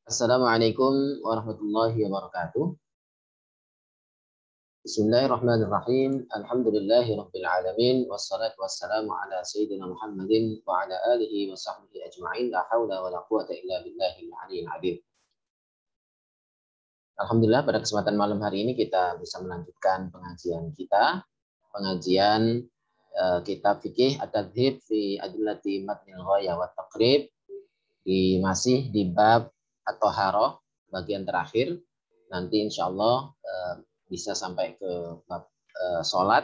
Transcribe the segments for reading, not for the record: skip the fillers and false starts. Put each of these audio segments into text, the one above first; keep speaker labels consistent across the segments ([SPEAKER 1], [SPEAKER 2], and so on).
[SPEAKER 1] Assalamualaikum warahmatullahi wabarakatuh. Bismillahirrahmanirrahim. Alhamdulillahi rabbil alamin. Wassalatu wassalamu ala sayyidina Muhammadin wa ala alihi wa sahbihi ajma'in. La hawla wa la quwata illa billahil aliyyil azim. Alhamdulillah pada kesempatan malam hari ini kita bisa melanjutkan pengajian kita. Pengajian kitab fikih at-tadhhib fi adillati matnil ghayah wa taqrib. Masih di bab at-thaharah bagian terakhir. Nanti insya Allah bisa sampai ke bab sholat.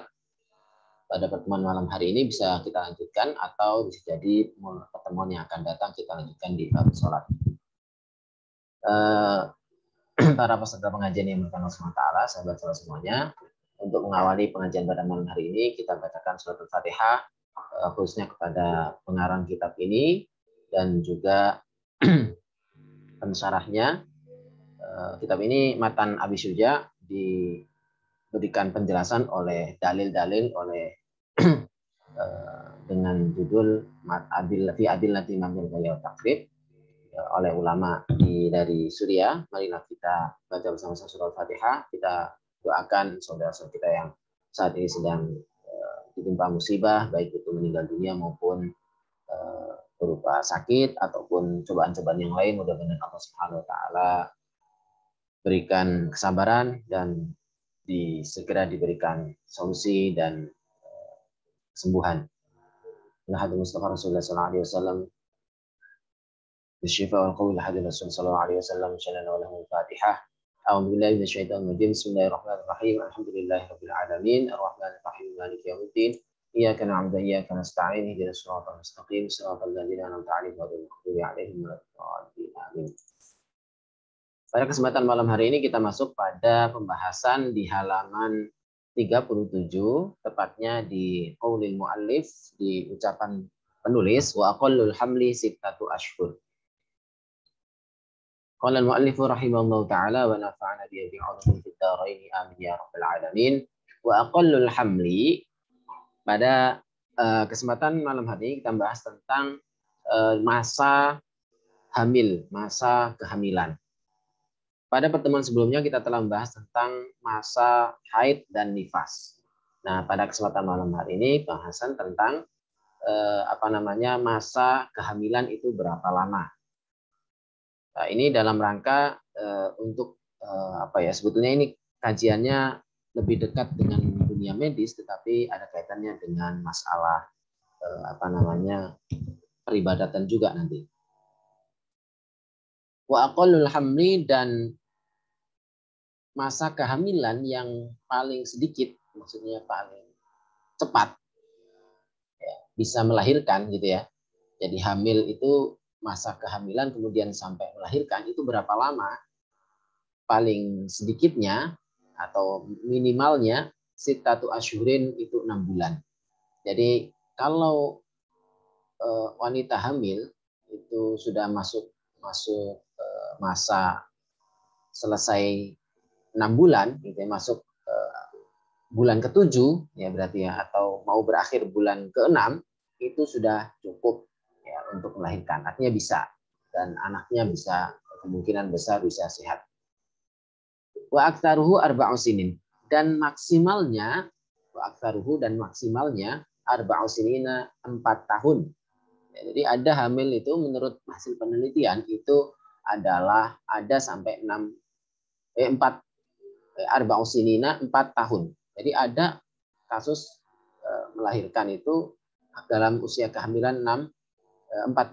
[SPEAKER 1] Pada pertemuan malam hari ini bisa kita lanjutkan, atau bisa jadi pertemuan yang akan datang kita lanjutkan di bab sholat. Para peserta pengajian yang berkenan SWT, sahabat-sahabat semuanya, untuk mengawali pengajian pada malam hari ini, kita bacakan surat Al-Fatihah, khususnya kepada pengarang kitab ini, dan juga pensyarahnya. Kitab ini Matan Abi Syuja, diberikan penjelasan oleh dalil-dalil oleh dengan judul Fi Adillati Matnil Ghayah wa Taqrib oleh ulama dari Suriah. Marilah kita baca bersama-sama surah Al-Fatihah. Kita doakan saudara-saudara kita yang saat ini sedang ditimpa musibah, baik itu meninggal dunia maupun berupa sakit ataupun cobaan-cobaan yang lain. Mudah-mudahan Allah Subhanahu wa taala berikan kesabaran dan segera diberikan solusi dan kesembuhan. Nabi Mustafa Rasulullah sallallahu alaihi wasallam بالشفاء والقول لحد الرسول صلى الله عليه وسلم شلنا وله الفاتحة. أعوذ بالله من الشيطان الرجيم. بسم الله الرحمن الرحيم. الحمد لله رب العالمين الرحمن الرحيم مالك يوم الدين إياك نعبد وإياك نستعين اهدنا الصراط المستقيم صراط الذين أنعمت عليهم غير المغضوب عليهم ولا الضالين آمين. Pada kesempatan malam hari ini kita masuk pada pembahasan di halaman 37, tepatnya di qaulil muallif, di ucapan penulis, wa aqallul hamli sittatu ashhur. Qala al-muallif rahimahullahu taala wa nafa'ana bi ilmihi fid dharain amin ya rabbal alamin. Wa aqallul hamli, pada kesempatan malam hari ini kita bahas tentang masa hamil, masa kehamilan. Pada pertemuan sebelumnya kita telah membahas tentang masa haid dan nifas. Nah, pada kesempatan malam hari ini bahasan tentang masa kehamilan itu berapa lama. Nah, ini dalam rangka untuk sebetulnya ini kajiannya lebih dekat dengan dunia medis, tetapi ada kaitannya dengan masalah peribadatan juga nanti. Wa aqallul hamli, dan masa kehamilan yang paling sedikit, maksudnya paling cepat ya, bisa melahirkan gitu ya. Jadi hamil itu masa kehamilan kemudian sampai melahirkan itu berapa lama? Paling sedikitnya atau minimalnya sittatu asyhurin itu 6 bulan. Jadi kalau wanita hamil itu sudah masuk masa selesai 6 bulan gitu ya, masuk bulan ke-7 ya berarti ya, atau mau berakhir bulan ke-6, itu sudah cukup ya untuk melahirkan. Artinya bisa, dan anaknya bisa, kemungkinan besar bisa sehat. Wa aktsaruhu arba'u sinin, dan maksimalnya arba'u sinina 4 tahun. Ya, jadi ada hamil itu menurut hasil penelitian itu adalah ada sampai 4 arba'u sinina 4 tahun. Jadi ada kasus melahirkan itu dalam usia kehamilan 4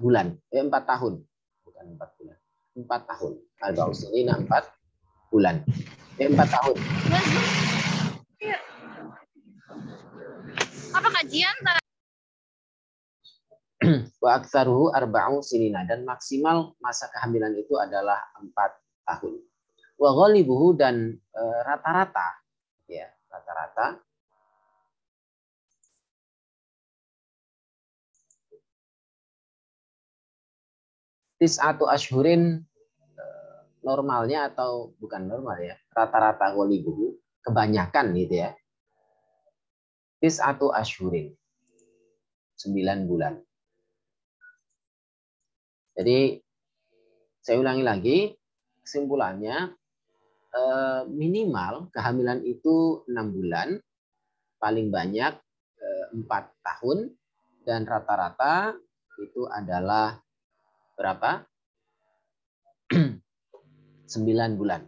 [SPEAKER 1] bulan, 4 tahun, bukan 4 bulan, 4 tahun. Arba'u sinina 4 bulan, 4 tahun.
[SPEAKER 2] Apa kajian?
[SPEAKER 1] Wa aktsaruhu arba'u sinina, dan maksimal masa kehamilan itu adalah 4 tahun. Wa ghalibuhu, dan rata-rata ya, rata-rata tis'atu asyhurin, normalnya atau bukan normal ya, rata-rata ghalibuhu, kebanyakan gitu ya. Tis'atu asyhurin, 9 bulan. Jadi saya ulangi lagi, kesimpulannya minimal kehamilan itu 6 bulan, paling banyak 4 tahun, dan rata-rata itu adalah berapa? 9 bulan.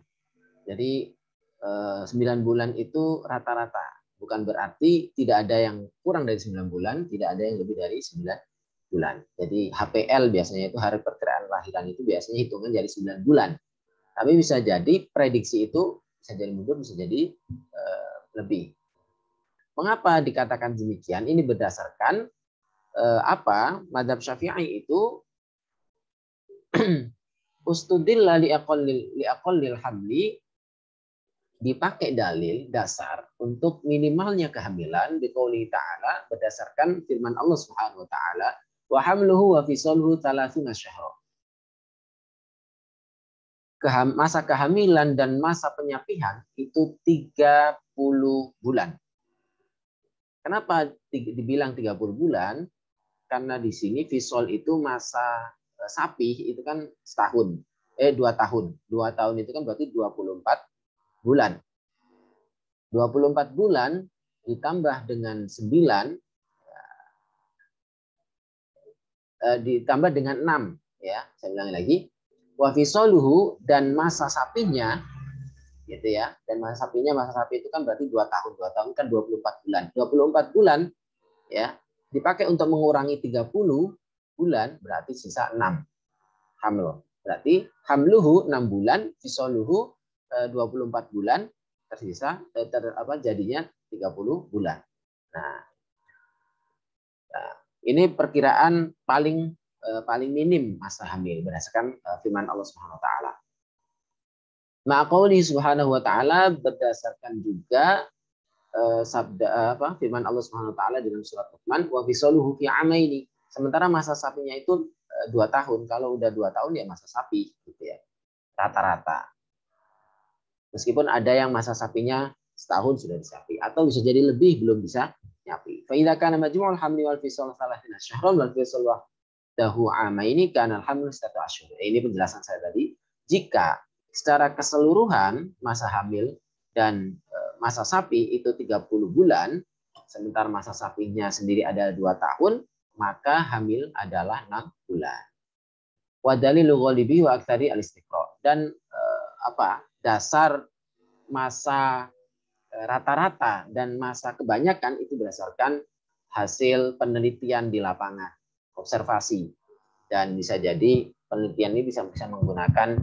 [SPEAKER 1] Jadi 9 bulan itu rata-rata. Bukan berarti tidak ada yang kurang dari 9 bulan, tidak ada yang lebih dari 9 bulan. Jadi HPL biasanya itu hari perkiraan lahiran itu biasanya hitungan dari 9 bulan. Tapi bisa jadi prediksi itu bisa jadi mundur, bisa jadi lebih. Mengapa dikatakan demikian? Ini berdasarkan Madzhab Syafi'i itu ustudilla li aqallil hamli, dipakai dalil dasar untuk minimalnya kehamilan biqouli ta'ala, berdasarkan firman Allah Subhanahu wa taala, wa hamluhu wa fisaluhu 30 syahra. Masa kehamilan dan masa penyapihan itu 30 bulan. Kenapa dibilang 30 bulan? Karena di sini fisol itu masa sapi itu kan setahun. 2 tahun. 2 tahun itu kan berarti 24 bulan. 24 bulan ditambah dengan 9, ditambah dengan 6. Ya, saya ulangi lagi. Wa fisoluhu, dan masa sapinya, gitu ya. Dan masa sapi itu kan berarti 2 tahun. 2 tahun kan 24 bulan. 24 bulan ya dipakai untuk mengurangi 30 bulan, berarti sisa 6 hamil. Berarti hamluhu 6 bulan, fisoluhu 24 bulan, tersisa jadinya 30 bulan. Nah, ini perkiraan paling minim masa hamil berdasarkan firman Allah Subhanahu wa taala. Ma'aqauli Subhanahu wa taala, berdasarkan juga sabda firman Allah Subhanahu wa taala dalam surat Luqman, wa fisaluhu fi amaini. Sementara masa sapinya itu 2 tahun. Kalau udah 2 tahun ya masa sapi gitu ya. Rata-rata. Meskipun ada yang masa sapinya setahun sudah disapi, atau bisa jadi lebih belum bisa nyapi. Fa idza kana majmu'ul hamli wal fisal 30 syahran wal fisal wahdahu amaini kana al hamlu 1 asyhur. Ini penjelasan saya tadi. Jika secara keseluruhan masa hamil dan masa sapi itu 30 bulan, sementara masa sapinya sendiri ada 2 tahun, maka hamil adalah 6 bulan. Wa dalilu ghalibi wa aktsari al-istiqra. Dan dasar masa rata-rata dan masa kebanyakan itu berdasarkan hasil penelitian di lapangan, observasi. Dan bisa jadi penelitian ini bisa menggunakan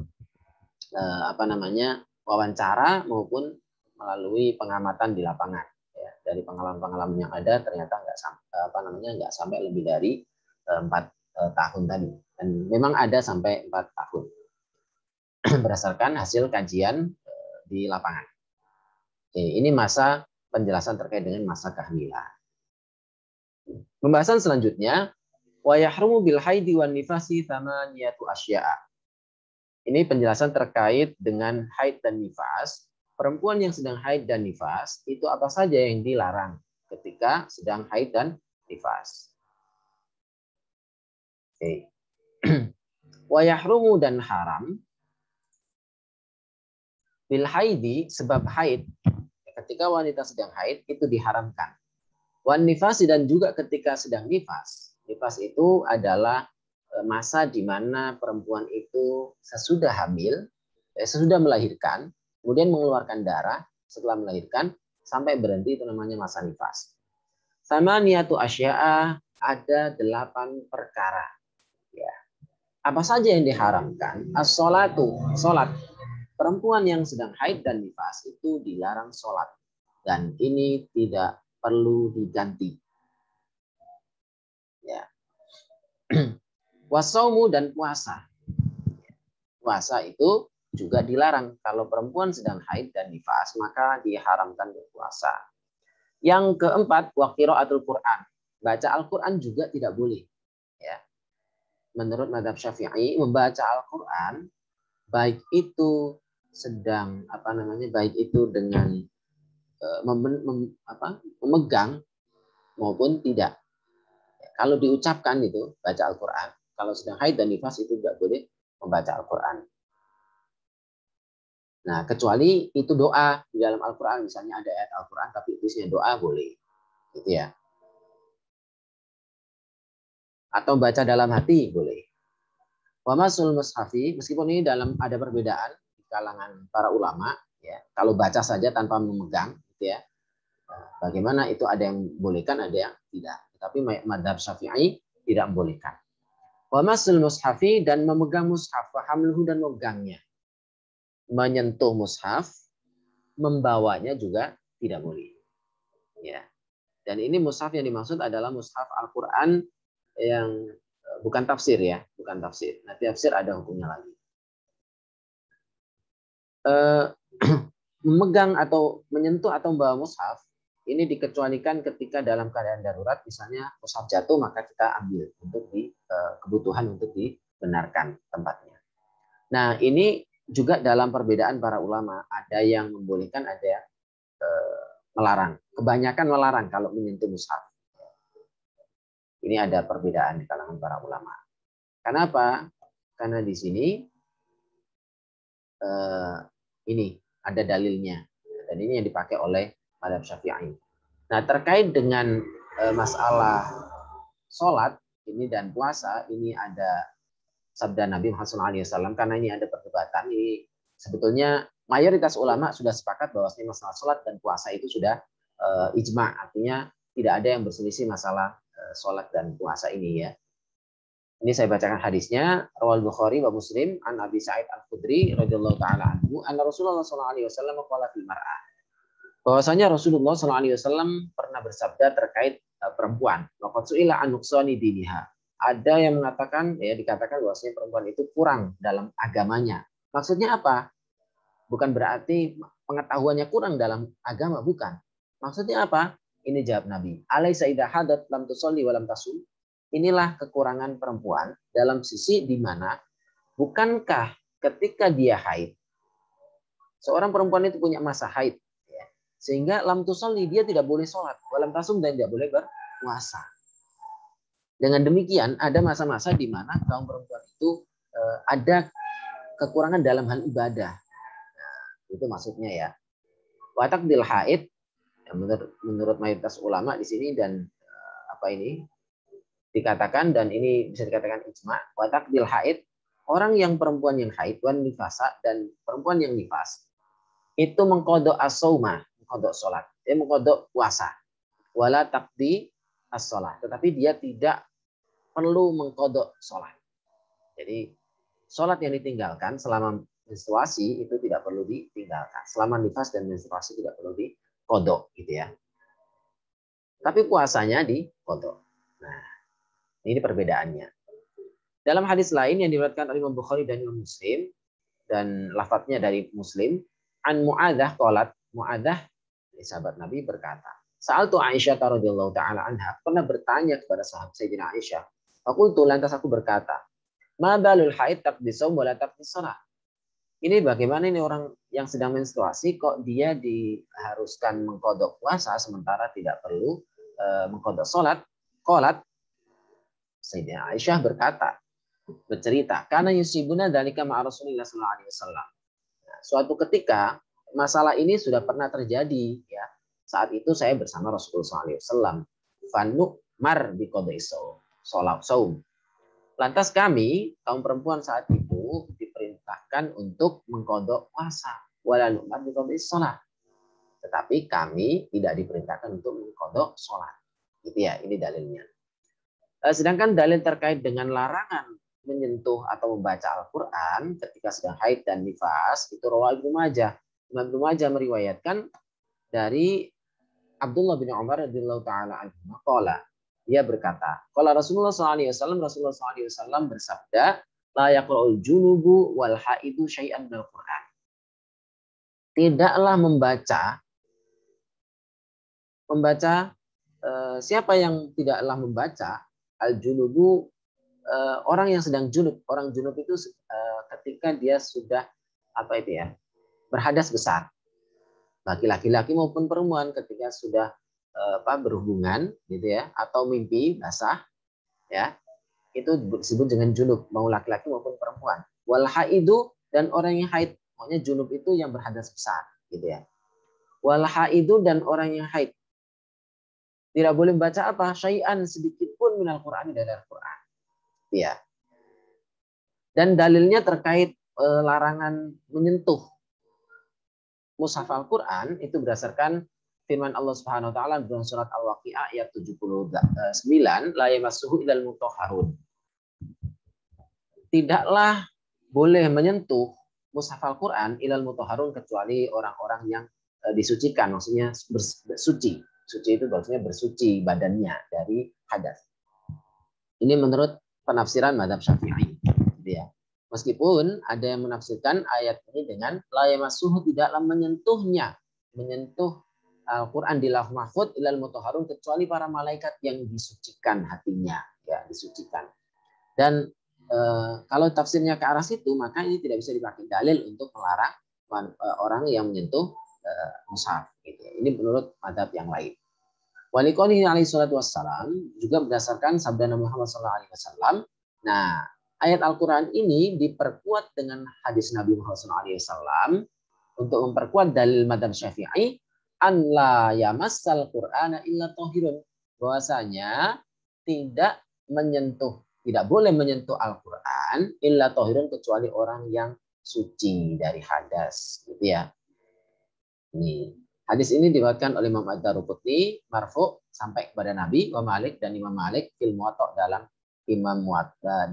[SPEAKER 1] wawancara maupun melalui pengamatan di lapangan. Ya, dari pengalaman-pengalaman yang ada ternyata nggak sampai lebih dari 4 tahun tadi. Dan memang ada sampai 4 tahun berdasarkan hasil kajian di lapangan. Oke, ini masa penjelasan terkait dengan masa kehamilan. Pembahasan selanjutnya, wa yahrumu bil haidi wan nifasi thamaniyatu asya'a. Ini penjelasan terkait dengan haid dan nifas. Perempuan yang sedang haid dan nifas itu apa saja yang dilarang ketika sedang haid dan nifas. Oke. Wa yahrumu, dan haram bil haidi, sebab haid, ketika wanita sedang haid itu diharamkan. Wan nifasi, dan juga ketika sedang nifas. Nifas itu adalah masa di mana perempuan itu sesudah hamil, sesudah melahirkan, kemudian mengeluarkan darah setelah melahirkan sampai berhenti, itu namanya masa nifas. Sama niatu asya'a, ada 8 perkara. Ya. Apa saja yang diharamkan? As-sholatu, sholat. Perempuan yang sedang haid dan nifas itu dilarang sholat. Dan ini tidak perlu diganti. Ya. Wasaumu, dan puasa. Puasa itu juga dilarang. Kalau perempuan sedang haid dan nifas, maka diharamkan berpuasa. Yang keempat, wa qiraatul Quran. Baca Al-Quran juga tidak boleh. Ya. Menurut madzhab Syafi'i, membaca Al-Quran baik itu sedang baik itu dengan memegang maupun tidak. Kalau diucapkan itu baca Al-Quran, kalau sedang haid dan nifas itu tidak boleh membaca Al-Quran. Nah, kecuali itu doa di dalam Al-Quran, misalnya ada ayat Al-Quran tapi isinya doa boleh, gitu ya. Atau baca dalam hati boleh. Wa masul mushafi, meskipun ini dalam ada perbedaan di kalangan para ulama, ya. Kalau baca saja tanpa memegang, gitu ya. Bagaimana itu ada yang bolehkan, ada yang tidak. Tapi madhab Syafi'i tidak membolehkan. Wa masul mushafi, dan memegang mushaf, wa hamluhu, dan memegangnya. Menyentuh mushaf, membawanya juga tidak boleh. Ya. Dan ini mushaf yang dimaksud adalah mushaf Al-Quran yang bukan tafsir ya, bukan tafsir. Nanti tafsir ada hukumnya lagi. Memegang atau menyentuh atau membawa mushaf ini dikecualikan ketika dalam keadaan darurat, misalnya mushaf jatuh maka kita ambil untuk kebutuhan untuk dibenarkan tempatnya. Nah, ini juga dalam perbedaan para ulama, ada yang membolehkan, ada yang melarang. Kebanyakan melarang kalau menyentuh mushaf. Ini ada perbedaan di kalangan para ulama. Kenapa? Karena di sini ini ada dalilnya, dan ini yang dipakai oleh mazhab Syafi'i. Nah, terkait dengan masalah sholat ini dan puasa, ini ada sabda Nabi Muhammad SAW, karena ini ada perdebatan. Ini sebetulnya mayoritas ulama sudah sepakat bahwa masalah sholat dan puasa itu sudah ijma, artinya tidak ada yang berselisih masalah sholat dan puasa ini ya. Ini saya bacakan hadisnya. Rawal Bukhari wa Muslim an Abi Sa'id Al-Khudri radhiyallahu taala anhu, anna Rasulullah sallallahu alaihi wasallam qala fil mar'ah. Bahwasanya Rasulullah sallallahu alaihi wasallam pernah bersabda terkait perempuan. Laqad su'ila an nuqsani diniha. Ada yang mengatakan, ya dikatakan bahwasanya perempuan itu kurang dalam agamanya. Maksudnya apa? Bukan berarti pengetahuannya kurang dalam agama, bukan. Maksudnya apa? Ini jawab Nabi. Alaisa idza hadat lam tusalli wa lam tasum. Inilah kekurangan perempuan dalam sisi di mana bukankah ketika dia haid, seorang perempuan itu punya masa haid, ya, sehingga lam tusalli, dia tidak boleh sholat, walam tasum, dan tidak boleh berpuasa. Dengan demikian ada masa-masa di mana kaum perempuan itu ada kekurangan dalam hal ibadah. Nah, itu maksudnya ya. Watak bil haid, ya, menurut mayoritas ulama di sini, dan apa ini dikatakan, dan ini bisa dikatakan ijma, wa taqdil haid, orang yang perempuan yang haid, wan nifasa, dan perempuan yang nifas itu mengkodok as-sauma, mengkodok sholat, dia mengkodok puasa, wala taqdi as-sholat, tetapi dia tidak perlu mengkodok sholat. Jadi sholat yang ditinggalkan selama menstruasi itu tidak perlu ditinggalkan, selama nifas dan menstruasi tidak perlu dikodok, gitu ya. Tapi puasanya dikodok. Nah, ini perbedaannya. Dalam hadis lain yang diriwayatkan oleh Imam Bukhari dan Imam Muslim, dan lafadznya dari Muslim, an Mu'adzah qalat, Mu'adzah sahabat Nabi berkata, Sa'altu Aisyah radhiyallahu taala anha, pernah bertanya kepada sahabat Sayyidina Aisyah. Fakultu, lantas aku berkata, ma balul haid taqdi shaum wa la taqdi shalah. Ini bagaimana ini orang yang sedang menstruasi kok dia diharuskan mengkodok puasa sementara tidak perlu mengkodok sholat? Qalat, Sayyidina Aisyah bercerita, karena yusibuna dzalika ma'a Rasulillah sallallahu alaihi wasallam. Suatu ketika masalah ini sudah pernah terjadi ya. Saat itu saya bersama Rasulullah sallallahu alaihi wasallam. Fanu mar bi qadai saum. Lantas kami kaum perempuan saat itu diperintahkan untuk mengkodok puasa. Wala numar bi qadai shalah. Tetapi kami tidak diperintahkan untuk mengkodok sholat. Gitu ya, ini dalilnya. Sedangkan dalil terkait dengan larangan menyentuh atau membaca Al-Quran ketika sedang haid dan nifas itu rawal Ibnu Majah. Imam Ibnu Majah meriwayatkan dari Abdullah bin Umar radhiyallahu taala anhu qala, dia berkata, qala Rasulullah sallallahu alaihi wasallam, Rasulullah sallallahu alaihi wasallam bersabda, la yaqra'ul junubu wal haidu syai'an minal Quran. Tidaklah membaca siapa yang tidaklah membaca al-junubu, orang yang sedang junub. Orang junub itu ketika dia sudah apa itu ya, berhadas besar, bagi laki-laki maupun perempuan ketika sudah berhubungan gitu ya, atau mimpi basah ya, itu disebut dengan junub, mau laki-laki maupun perempuan. Wal haidu, dan orang yang haid Pokoknya junub itu yang berhadas besar, gitu ya. Wal haidu, dan orang yang haid. Tidak boleh membaca apa? Syai'an, sedikit pun minal Qur'an, dari Al-Qur'an. Ya. Dan dalilnya terkait larangan menyentuh mushaf Al-Qur'an itu berdasarkan firman Allah Subhanahu wa taala dalam surat Al-Waqiah ayat 79, la yamassuhu illal mutahharun. Tidaklah boleh menyentuh mushaf Al-Qur'an illal mutahharun, kecuali orang-orang yang disucikan, maksudnya bersuci. Suci itu maksudnya bersuci badannya dari hadas. Ini menurut penafsiran mazhab Syafi'i, gitu ya. Meskipun ada yang menafsirkan ayat ini dengan la yamassuhu, tidaklah menyentuhnya, menyentuh Al-Qur'an di lauh mahfuz ilal mutahharun, kecuali para malaikat yang disucikan hatinya, ya, disucikan. Dan kalau tafsirnya ke arah situ, maka ini tidak bisa dipakai dalil untuk melarang orang yang menyentuh mushaf, gitu. Ini menurut mazhab yang lain. Waliqouli alaihi salatu wassalam, juga berdasarkan sabda Nabi Muhammad SAW. Nah, ayat Al-Quran ini diperkuat dengan hadis Nabi Muhammad SAW untuk memperkuat dalil madhab Syafi'i, an la yamassal Qur'ana illa tahirun, bahwasanya tidak boleh menyentuh Al-Quran illa tahirun, kecuali orang yang suci dari hadas, gitu ya. Ini hadis ini diriwayatkan oleh Imam Ad-Daruqutni marfu sampai kepada Nabi wa Malik, dan Imam Malik fil Muwatta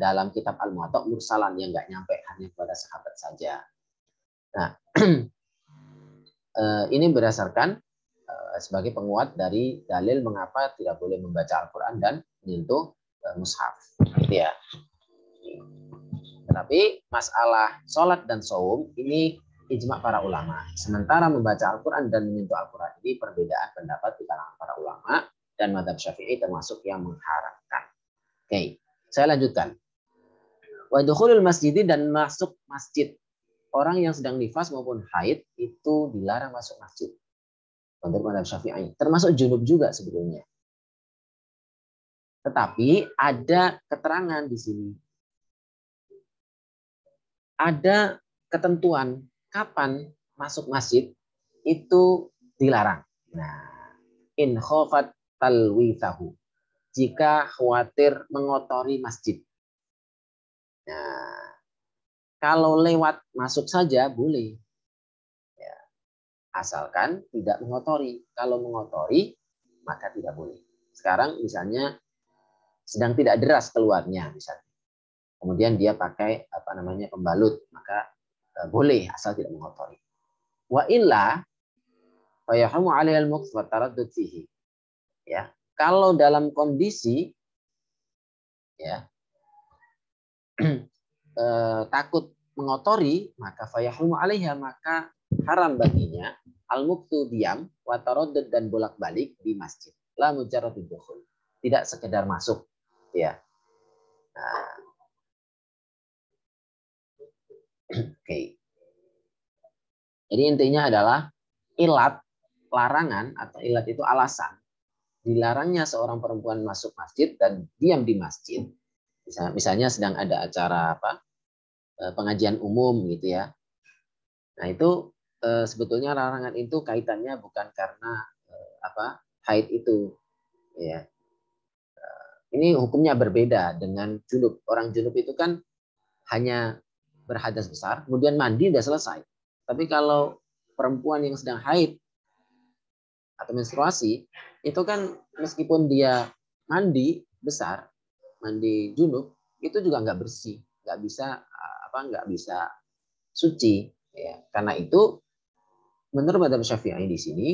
[SPEAKER 1] dalam kitab Al-Muwatta mursalan, yang enggak nyampe, hanya kepada sahabat saja. Nah, ini berdasarkan sebagai penguat dari dalil mengapa tidak boleh membaca Al-Qur'an dan menyentuh mushaf, gitu ya. Tetapi masalah sholat dan saum ini ijma para ulama. Sementara membaca Al-Quran dan menyentuh Al-Quran ini perbedaan pendapat di kalangan para ulama, dan mazhab Syafi'i termasuk yang mengharamkan. Oke, saya lanjutkan. Wa dukhulul masjid, dan masuk masjid. Orang yang sedang nifas maupun haid itu dilarang masuk masjid. Untuk mazhab Syafi'i, termasuk junub juga sebetulnya. Tetapi ada keterangan di sini. Ada ketentuan kapan masuk masjid itu dilarang. Nah, in khofat talwithahu, jika khawatir mengotori masjid. Nah, kalau lewat masuk saja boleh, ya, asalkan tidak mengotori. Kalau mengotori maka tidak boleh. Sekarang misalnya sedang tidak deras keluarnya, misalnya, kemudian dia pakai pembalut, maka boleh asal tidak mengotori. Wa illa fayahamu 'alaihal muqt wa taraddud fihi. Ya, kalau dalam kondisi ya takut mengotori, maka fayahamu 'alaiha, maka haram baginya al-muqtu, diam, wa taraddud, dan bolak-balik di masjid. La mujarradud dukhul, tidak sekedar masuk, ya. Nah, oke. Jadi intinya adalah ilat larangan, atau ilat itu alasan dilarangnya seorang perempuan masuk masjid dan diam di masjid. Misalnya sedang ada acara pengajian umum, gitu ya. Nah, itu sebetulnya larangan itu kaitannya bukan karena haid itu, ya. Ini hukumnya berbeda dengan junub. Orang junub itu kan hanya berhadas besar, kemudian mandi udah selesai. Tapi kalau perempuan yang sedang haid atau menstruasi, itu kan meskipun dia mandi besar, mandi junub, itu juga nggak bersih, nggak bisa suci, ya. Karena itu menurut mazhab Syafi'i di sini,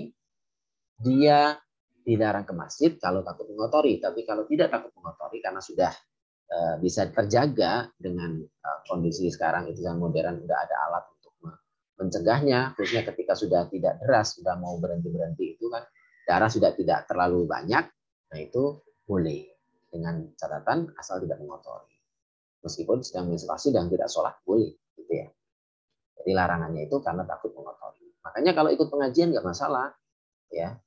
[SPEAKER 1] dia dilarang ke masjid kalau takut mengotori. Tapi kalau tidak takut mengotori, karena sudah bisa terjaga dengan kondisi sekarang itu yang modern, udah ada alat untuk mencegahnya, khususnya ketika sudah tidak deras, sudah mau berhenti itu kan darah sudah tidak terlalu banyak. Nah, itu boleh, dengan catatan asal tidak mengotori. Meskipun sedang menstruasi dan tidak sholat boleh, gitu ya. Jadi larangannya itu karena takut mengotori. Makanya kalau ikut pengajian nggak masalah, ya.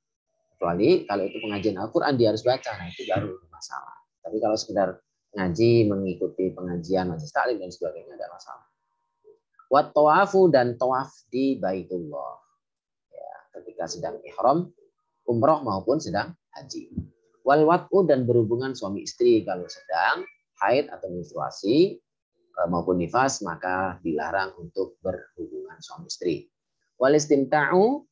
[SPEAKER 1] Kecuali kalau itu pengajian Al-Quran dia harus baca, nah itu baru masalah. Tapi kalau sekedar ngaji, mengikuti pengajian majelis taklim dan sebagainya, tidak masalah. Wat tawafu dan tawaf di Baitullah. Ya, ketika sedang ihram, umroh maupun sedang haji. Wal wat'u dan berhubungan suami istri kalau sedang haid atau menstruasi maupun nifas maka dilarang untuk berhubungan suami istri. Wal istimta'u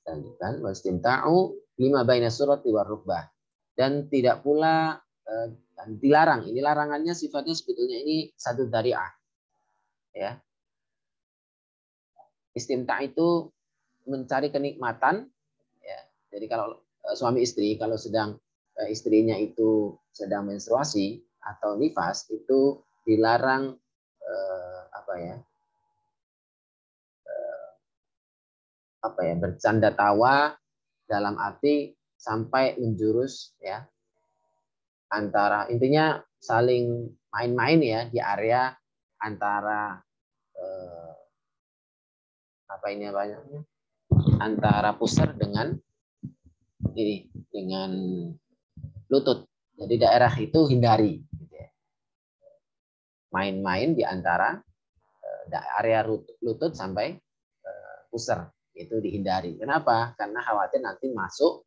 [SPEAKER 1] lanjutkan wal istimta'u lima baina surati war rukbah dan tidak pula dan dilarang. Ini larangannya sifatnya sebetulnya ini satu dari'ah. Ya. Istimta' itu mencari kenikmatan. Ya. Jadi kalau suami istri kalau sedang istrinya itu sedang menstruasi atau nifas itu dilarang bercanda tawa dalam arti sampai menjurus ya antara intinya saling main-main ya di area antara antara pusar dengan ini dengan lutut. Jadi daerah itu hindari. Main-main di antara area lutut sampai pusar itu dihindari. Kenapa? Karena khawatir nanti masuk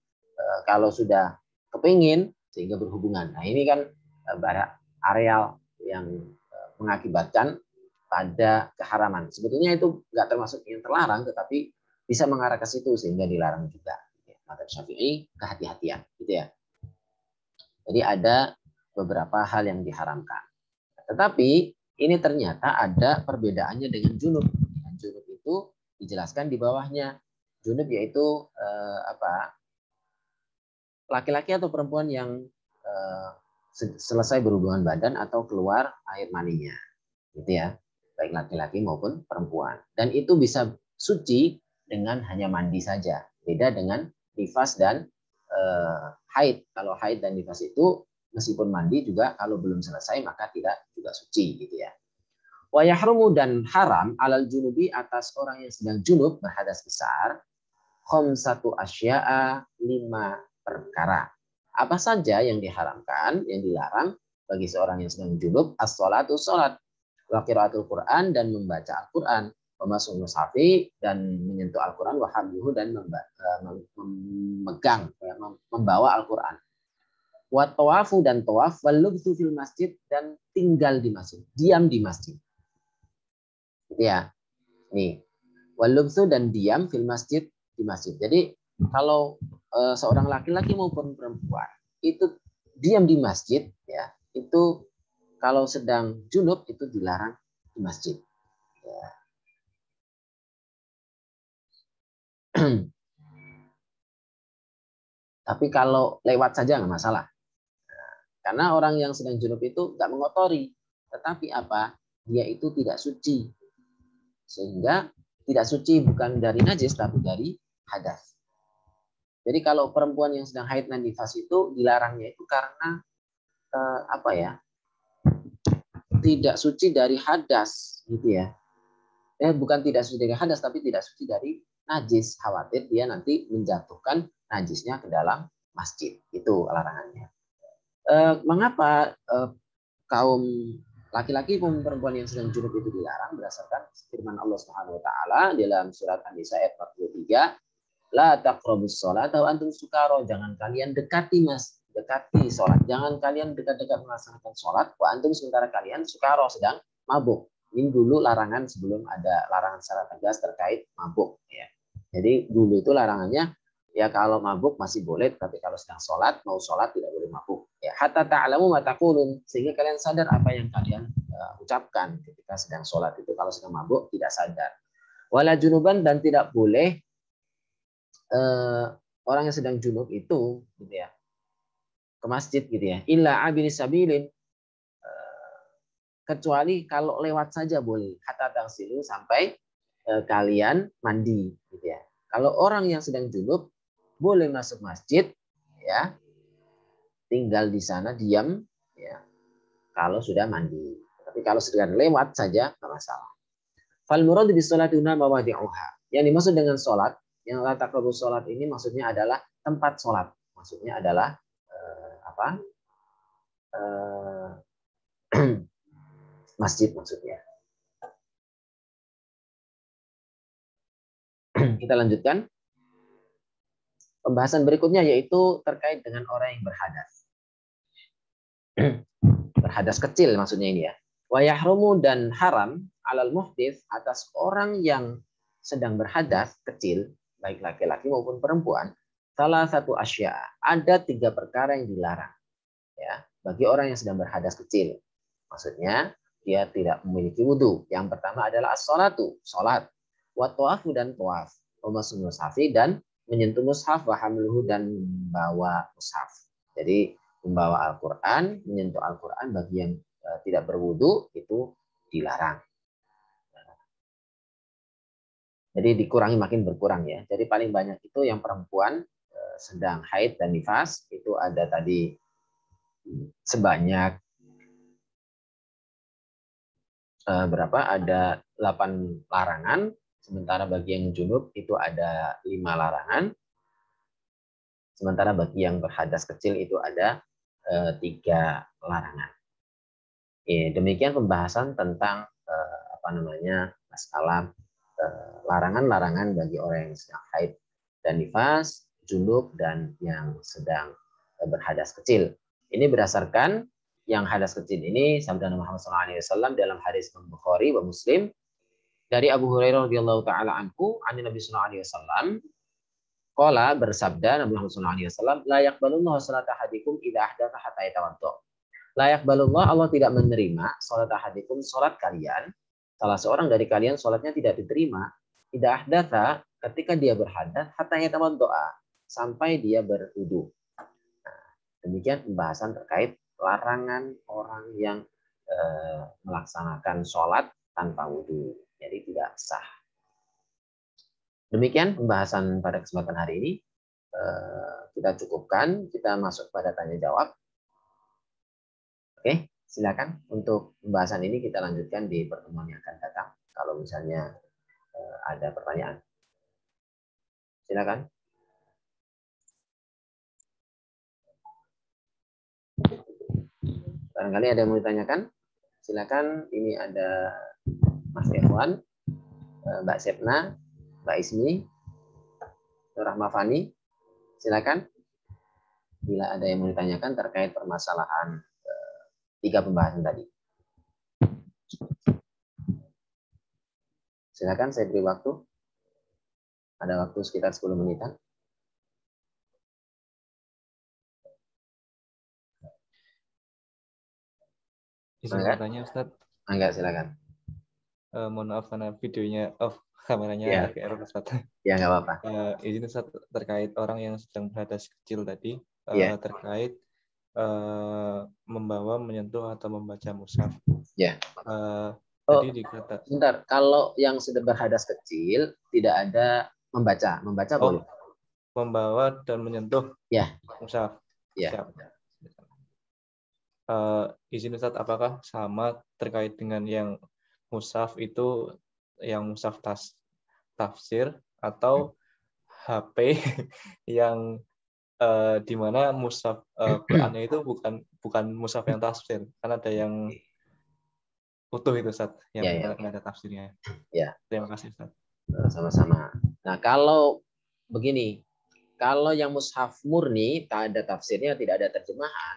[SPEAKER 1] kalau sudah kepingin sehingga berhubungan. Nah ini kan areal yang mengakibatkan pada keharaman. Sebetulnya itu nggak termasuk yang terlarang, tetapi bisa mengarah ke situ sehingga dilarang juga. Madzhab Syafi'i kehati-hatian, gitu ya. Jadi ada beberapa hal yang diharamkan. Tetapi ini ternyata ada perbedaannya dengan junub. Junub itu dijelaskan di bawahnya. Junub yaitu laki-laki atau perempuan yang selesai berhubungan badan atau keluar air maninya, gitu ya. Baik laki-laki maupun perempuan. Dan itu bisa suci dengan hanya mandi saja. Beda dengan nifas dan haid. Kalau haid dan nifas itu meskipun mandi juga kalau belum selesai maka tidak juga suci, gitu ya. Wa yahrumu dan haram alal junubi atas orang yang sedang junub berhadas besar khamsatu asya'a 5 perkara. Apa saja yang diharamkan, yang dilarang bagi seorang yang sedang junub? As-sholatu sholat, wa qiraatul Quran dan membaca Al-Quran, memasuk mushafi dan menyentuh Al-Quran, wa hamluhu dan memegang, membawa Al-Quran. Wa tawafu dan tawaf, wal lubthu fil masjid dan tinggal di masjid, diam di masjid. Gitu ya. Nih, wal lubthu dan diam fil masjid di masjid. Jadi kalau seorang laki-laki maupun perempuan itu diam di masjid ya, itu kalau sedang junub itu dilarang di masjid. Ya. Tapi kalau lewat saja nggak masalah. Karena orang yang sedang junub itu nggak mengotori, tetapi apa? Dia itu tidak suci. Sehingga tidak suci bukan dari najis tapi dari hadas. Jadi kalau perempuan yang sedang haid dan nifas itu dilarangnya itu karena tidak suci dari hadas, gitu ya. Bukan tidak suci dari hadas, tapi tidak suci dari najis. Khawatir dia nanti menjatuhkan najisnya ke dalam masjid. Itu larangannya. Mengapa kaum laki-laki maupun perempuan yang sedang junub itu dilarang berdasarkan firman Allah Subhanahu wa taala dalam surat An-Nisa ayat 43, la taqrabus shalah wa antum sukara, jangan kalian dekati sholat, jangan kalian dekat-dekat melaksanakan sholat wa antum sementara kalian sukara sedang mabuk. Ini dulu larangan sebelum ada larangan secara tegas terkait mabuk ya. Jadi dulu itu larangannya ya kalau mabuk masih boleh, tapi kalau sedang sholat, mau sholat tidak boleh mabuk. Ya, hatta ta'lamu ma taqulun, sehingga kalian sadar apa yang kalian ucapkan ketika sedang sholat itu. Kalau sedang mabuk tidak sadar. Wala junuban dan tidak boleh orang yang sedang junub itu gitu ya ke masjid gitu ya. Illa abili sabilin, kecuali kalau lewat saja boleh. Hatta tagsilu sampai kalian mandi gitu ya. Kalau orang yang sedang junub boleh masuk masjid ya, tinggal di sana diam ya kalau sudah mandi. Tapi kalau sedang lewat saja nggak masalah. Fal murad bis sholati mawadi'uha. Yang dimaksud dengan sholat, yang la taqrabu sholat ini maksudnya adalah tempat sholat. Maksudnya adalah masjid maksudnya. Kita lanjutkan. Pembahasan berikutnya yaitu terkait dengan orang yang berhadas. Berhadas kecil maksudnya ini ya. Wa yahrumu, dan haram alal muhdits, atas orang yang sedang berhadas kecil, baik laki-laki maupun perempuan, salah satu asya, ada 3 perkara yang dilarang ya bagi orang yang sedang berhadas kecil. Maksudnya dia tidak memiliki wudhu. Yang pertama adalah as-sholatu, sholat, wa tawafu, dan tawaf, wa masul mushafi, dan menyentuh mushaf, wa hamluhu, dan membawa mushaf. Jadi membawa Al-Quran, menyentuh Al-Quran bagi yang tidak berwudu itu dilarang. Jadi dikurangi, makin berkurang ya. Jadi paling banyak itu yang perempuan sedang haid dan nifas itu ada tadi sebanyak berapa? Ada 8 larangan. Sementara bagi yang junub itu ada 5 larangan. Sementara bagi yang berhadas kecil itu ada 3 larangan. Demikian pembahasan tentang masalah larangan-larangan bagi orang yang sedang haid dan nifas, junub, dan yang sedang berhadas kecil. Ini berdasarkan yang hadas kecil ini sabda Nabi Muhammad SAW dalam hadis Bukhari wa Muslim dari Abu Hurairah radhiyallahu taala anhu, an Nabi sallallahu alaihi wasallam qala, bersabda Nabi Muhammad sallallahu alaihi wasallam, la yaqbalullahu salata ahadikum idza ahdatha hatta yatawaddo. La yaqbalullah, Allah tidak menerima salat ahadikum, salat kalian, salah seorang dari kalian salatnya tidak diterima, idza ahdatha, ketika dia berhadas, hatta yatawaddo, sampai dia berwudu. Nah, demikian pembahasan terkait larangan orang yang melaksanakan sholat tanpa wudhu, jadi tidak sah. Demikian pembahasan pada kesempatan hari ini. Kita cukupkan, kita masuk pada tanya jawab. Oke, silakan untuk pembahasan ini kita lanjutkan di pertemuan yang akan datang. Kalau misalnya ada pertanyaan, silakan. Barangkali ada yang mau ditanyakan, silakan. Ini ada Mas Irwan, Mbak Sepna, Mbak Ismi, Rahma Fani, silakan. Bila ada yang mau ditanyakan terkait permasalahan 3 pembahasan tadi. Silakan, saya beri waktu. Ada waktu sekitar 10 menitan.
[SPEAKER 2] Izin bertanya, Ustaz.
[SPEAKER 1] Enggak, silakan.
[SPEAKER 2] Mohon maaf karena videonya off, kameranya
[SPEAKER 1] ya.
[SPEAKER 2] agak error, Ustaz.
[SPEAKER 1] Ya, nggak apa-apa.
[SPEAKER 2] Izin, Ustaz, terkait orang yang sedang berhadas kecil tadi, terkait membawa, menyentuh, atau membaca mushaf.
[SPEAKER 1] Ya.
[SPEAKER 2] Tadi dikata.
[SPEAKER 1] Sebentar, kalau yang sudah berhadas kecil tidak ada membaca boleh.
[SPEAKER 2] Membawa dan menyentuh mushaf.
[SPEAKER 1] Ya.
[SPEAKER 2] Izin, Ustaz, apakah sama terkait dengan yang mushaf itu, yang mushaf tafsir atau HP yang di mana mushaf Qurannya itu bukan mushaf yang tafsir, kan ada yang utuh itu, Ustaz, yang nggak ada tafsirnya.
[SPEAKER 1] Ya.
[SPEAKER 2] Terima kasih, Ustaz.
[SPEAKER 1] Sama-sama. Nah, kalau begini, kalau yang mushaf murni tak ada tafsirnya, tidak ada terjemahan,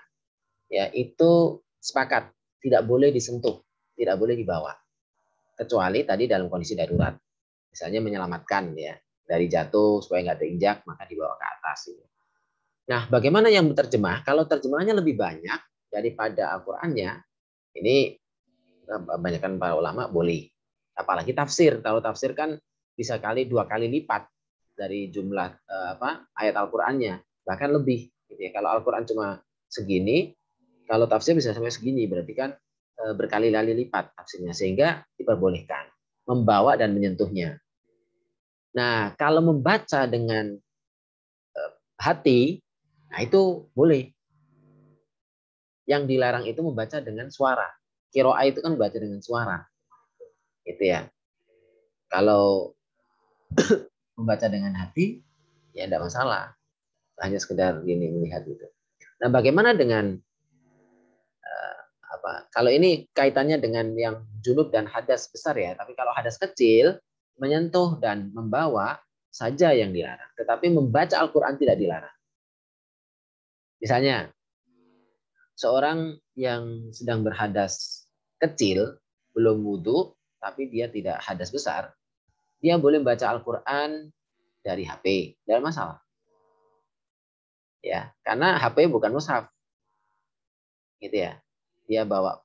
[SPEAKER 1] ya itu sepakat tidak boleh disentuh, tidak boleh dibawa, kecuali tadi dalam kondisi darurat, misalnya menyelamatkan ya dari jatuh supaya nggak terinjak, maka dibawa ke atas. Nah, bagaimana yang terjemah? Kalau terjemahannya lebih banyak daripada Al-Qur'annya, ini kebanyakan para ulama boleh. Apalagi tafsir. Kalau tafsir kan bisa 2 kali lipat dari jumlah ayat Al-Qur'annya, bahkan lebih. Gitu ya. Kalau Al-Qur'an cuma segini, kalau tafsir bisa sampai segini, berarti kan berkali-kali lipat tafsirnya, sehingga diperbolehkan membawa dan menyentuhnya. Nah, kalau membaca dengan hati, nah itu boleh. Yang dilarang itu membaca dengan suara. Qiraah itu kan baca dengan suara. Itu ya. Kalau membaca dengan hati, ya tidak masalah. Hanya sekedar gini melihat gitu. Nah, bagaimana dengan kalau ini kaitannya dengan yang junub dan hadas besar ya. Tapi kalau hadas kecil, menyentuh dan membawa saja yang dilarang, tetapi membaca Al-Quran tidak dilarang. Misalnya, seorang yang sedang berhadas kecil, belum wudhu, tapi dia tidak hadas besar, dia boleh baca Al-Quran dari HP, tidak masalah. Ya, karena HP bukan mushaf, gitu ya. Dia bawa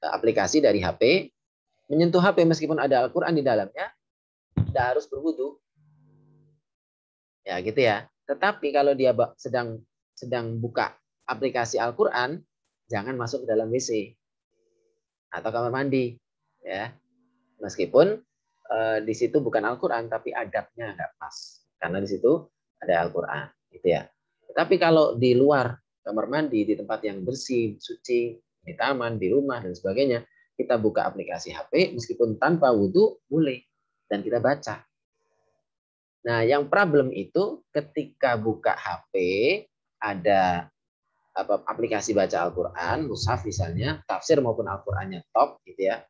[SPEAKER 1] aplikasi dari HP, menyentuh HP meskipun ada Al-Quran di dalamnya, tidak harus berwudhu. Ya, gitu ya. Tetapi kalau dia sedang buka aplikasi Al-Quran, jangan masuk ke dalam WC atau kamar mandi, ya. Meskipun di situ bukan Al-Quran, tapi adabnya nggak pas, karena di situ ada Al-Quran, gitu ya. Tetapi kalau di luar kamar mandi, di tempat yang bersih, suci, di taman, di rumah dan sebagainya, kita buka aplikasi HP, meskipun tanpa wudhu boleh, dan kita baca. Nah, yang problem itu ketika buka HP ada aplikasi baca Al-Quran, mushaf misalnya, tafsir maupun Al-Qurannya top, gitu ya.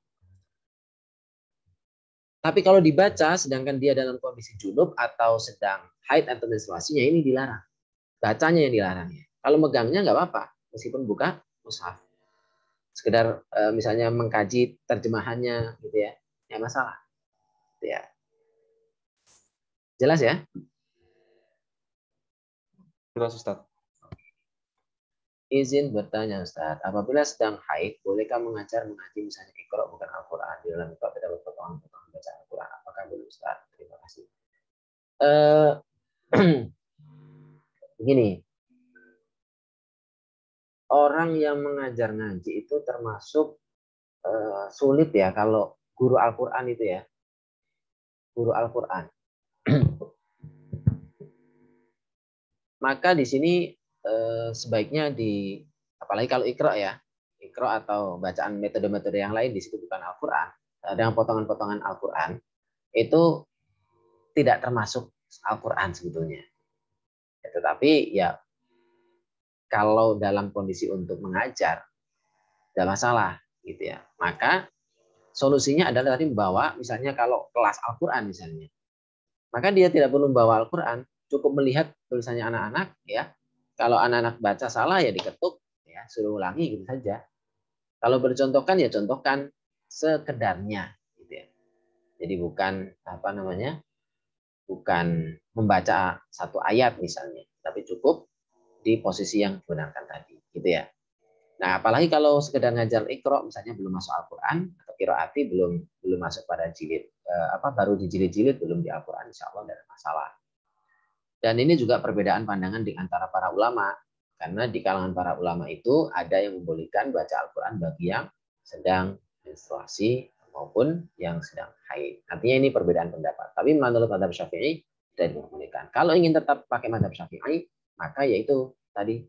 [SPEAKER 1] Tapi kalau dibaca, sedangkan dia dalam kondisi junub atau sedang haid atau menstruasinya, ini dilarang. Bacanya yang dilarang. Kalau megangnya nggak apa-apa, meskipun buka mushaf. Sekedar misalnya mengkaji terjemahannya, gitu ya, nggak masalah. Gitu ya. Jelas ya?
[SPEAKER 2] Jelas, Ustaz.
[SPEAKER 1] Izin bertanya Ustaz, apabila sedang haid, bolehkah mengajar mengaji misalnya Iqra bukan Al-Quran, di dalam Iqra terdapat potongan-potongan baca Al-Quran, apakah boleh Ustaz? Terima kasih. Begini, orang yang mengajar ngaji itu termasuk sulit ya kalau guru Al-Quran itu ya, guru Al-Quran. Maka di sini sebaiknya apalagi kalau Iqra ya, Iqra atau bacaan metode-metode yang lain di situ bukan Al-Quran, dengan potongan-potongan Al-Quran, itu tidak termasuk Al-Quran sebetulnya. Tetapi ya kalau dalam kondisi untuk mengajar, tidak masalah gitu ya. Maka solusinya adalah tadi membawa, misalnya kalau kelas Al-Quran misalnya, maka dia tidak perlu membawa Al-Quran, cukup melihat tulisannya anak-anak ya. Kalau anak-anak baca salah ya diketuk, ya suruh ulangi gitu saja. Kalau bercontohkan ya contohkan sekedarnya, gitu ya. Jadi bukan bukan membaca satu ayat misalnya, tapi cukup di posisi yang dibenarkan tadi, gitu ya. Nah, apalagi kalau sekedar ngajar Iqra misalnya belum masuk Al-Qur'an atau qiraati belum masuk pada jilid baru di jilid-jilid belum di Al-Qur'an, insya Allah tidak ada masalah. Dan ini juga perbedaan pandangan di antara para ulama, karena di kalangan para ulama itu ada yang membolehkan baca Al-Qur'an bagi yang sedang menstruasi maupun yang sedang haid. Artinya ini perbedaan pendapat. Tapi menurut mazhab Syafi'i tidak dibolehkan. Kalau ingin tetap pakai mazhab Syafi'i, maka yaitu tadi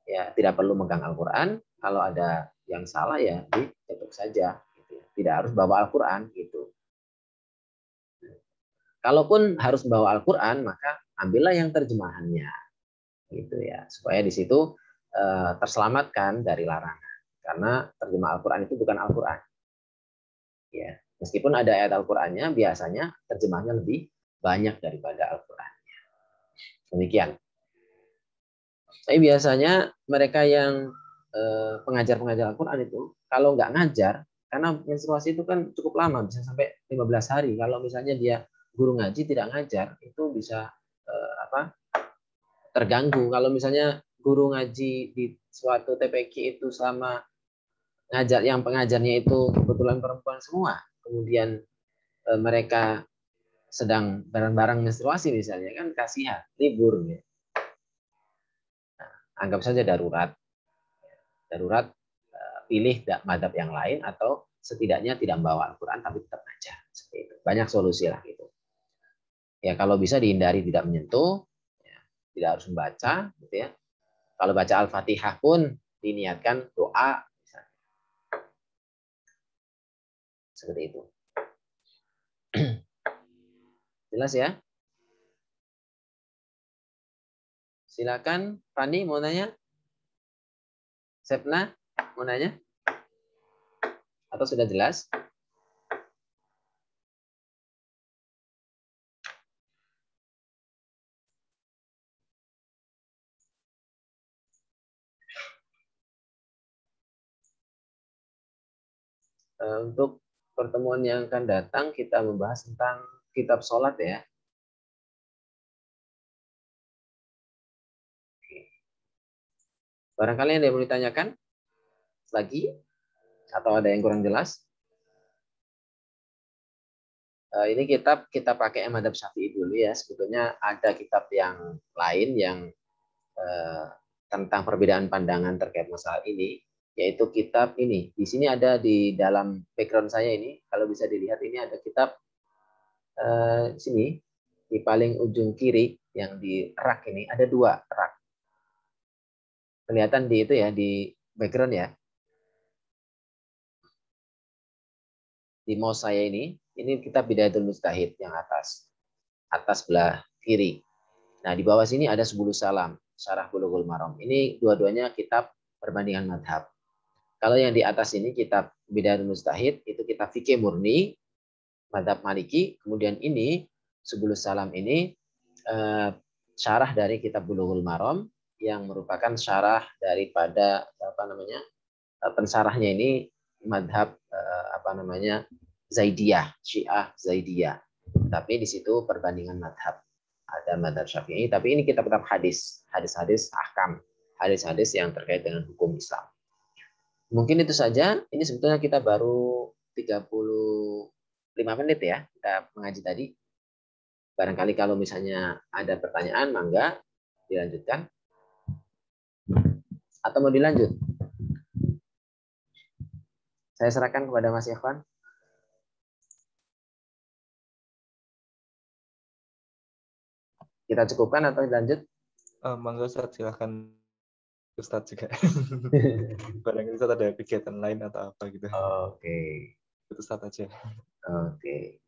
[SPEAKER 1] ya tidak perlu megang Al-Quran. Kalau ada yang salah ya diketuk saja, gitu ya. Tidak harus bawa Al-Quran gitu. Kalaupun harus bawa Al-Quran, maka ambillah yang terjemahannya, gitu ya, supaya di situ terselamatkan dari larangan. Karena terjemah Al-Quran itu bukan Al-Quran. Ya, meskipun ada ayat Al-Qurannya, biasanya terjemahnya lebih banyak daripada Al-Qurannya. Demikian. Tapi biasanya mereka yang pengajar-pengajar Al-Quran itu, kalau nggak ngajar, karena menstruasi itu kan cukup lama, bisa sampai 15 hari. Kalau misalnya dia guru ngaji tidak ngajar, itu bisa terganggu. Kalau misalnya guru ngaji di suatu TPQ itu selama ngajar, yang pengajarnya itu kebetulan perempuan semua, kemudian mereka sedang bareng-bareng menstruasi misalnya, kan kasihan, libur. Ya. Nah, anggap saja darurat. Darurat pilih madhab yang lain atau setidaknya tidak membawa Al-Quran tapi tetap ngajar. Seperti itu. Banyak solusi lah gitu. Ya kalau bisa dihindari tidak menyentuh, ya, tidak harus membaca, gitu ya. Kalau baca Al-Fatihah pun diniatkan doa, misalnya. Seperti itu. Jelas ya? Silakan, Fani mau nanya? Sepna mau nanya? Atau sudah jelas? Untuk pertemuan yang akan datang kita membahas tentang kitab sholat ya. Barangkali ada yang mau ditanyakan lagi atau ada yang kurang jelas? Ini kitab kita pakai Madhab Syafi'i dulu ya. Sebetulnya ada kitab yang lain yang tentang perbedaan pandangan terkait masalah ini, yaitu kitab ini. Di sini ada di dalam background saya ini, kalau bisa dilihat ini ada kitab sini di paling ujung kiri yang di rak ini ada 2 rak. Kelihatan di itu ya di background ya. Di mouse saya ini kitab Bidayatul Mujtahid yang atas belah kiri. Nah, di bawah sini ada Subulus Salam, Syarah Bulughul Maram. Ini dua-duanya kitab perbandingan madhab. Kalau yang di atas ini kitab Bidayatul Mujtahid, itu kitab fikih murni, madhab Maliki. Kemudian ini Subulus Salam ini syarah dari kitab Bulughul Maram yang merupakan syarah daripada pensarahnya ini madhab Zaidiyah, Syiah Zaidiyah. Tapi di situ perbandingan madhab. Ada madhab Syafi'i, tapi ini kitab-kitab hadis-hadis ahkam, hadis-hadis yang terkait dengan hukum Islam. Mungkin itu saja. Ini sebetulnya kita baru 35 menit ya kita mengaji tadi. Barangkali kalau misalnya ada pertanyaan, mangga dilanjutkan. Atau mau dilanjut? Saya serahkan kepada Mas Ikhwan. Kita cukupkan atau lanjut?
[SPEAKER 2] Mangga Ustaz, silahkan Ustaz juga. Barangkali Ustaz ada kegiatan lain atau apa gitu.
[SPEAKER 1] Oke.
[SPEAKER 2] Itu Ustaz aja.
[SPEAKER 1] Oke.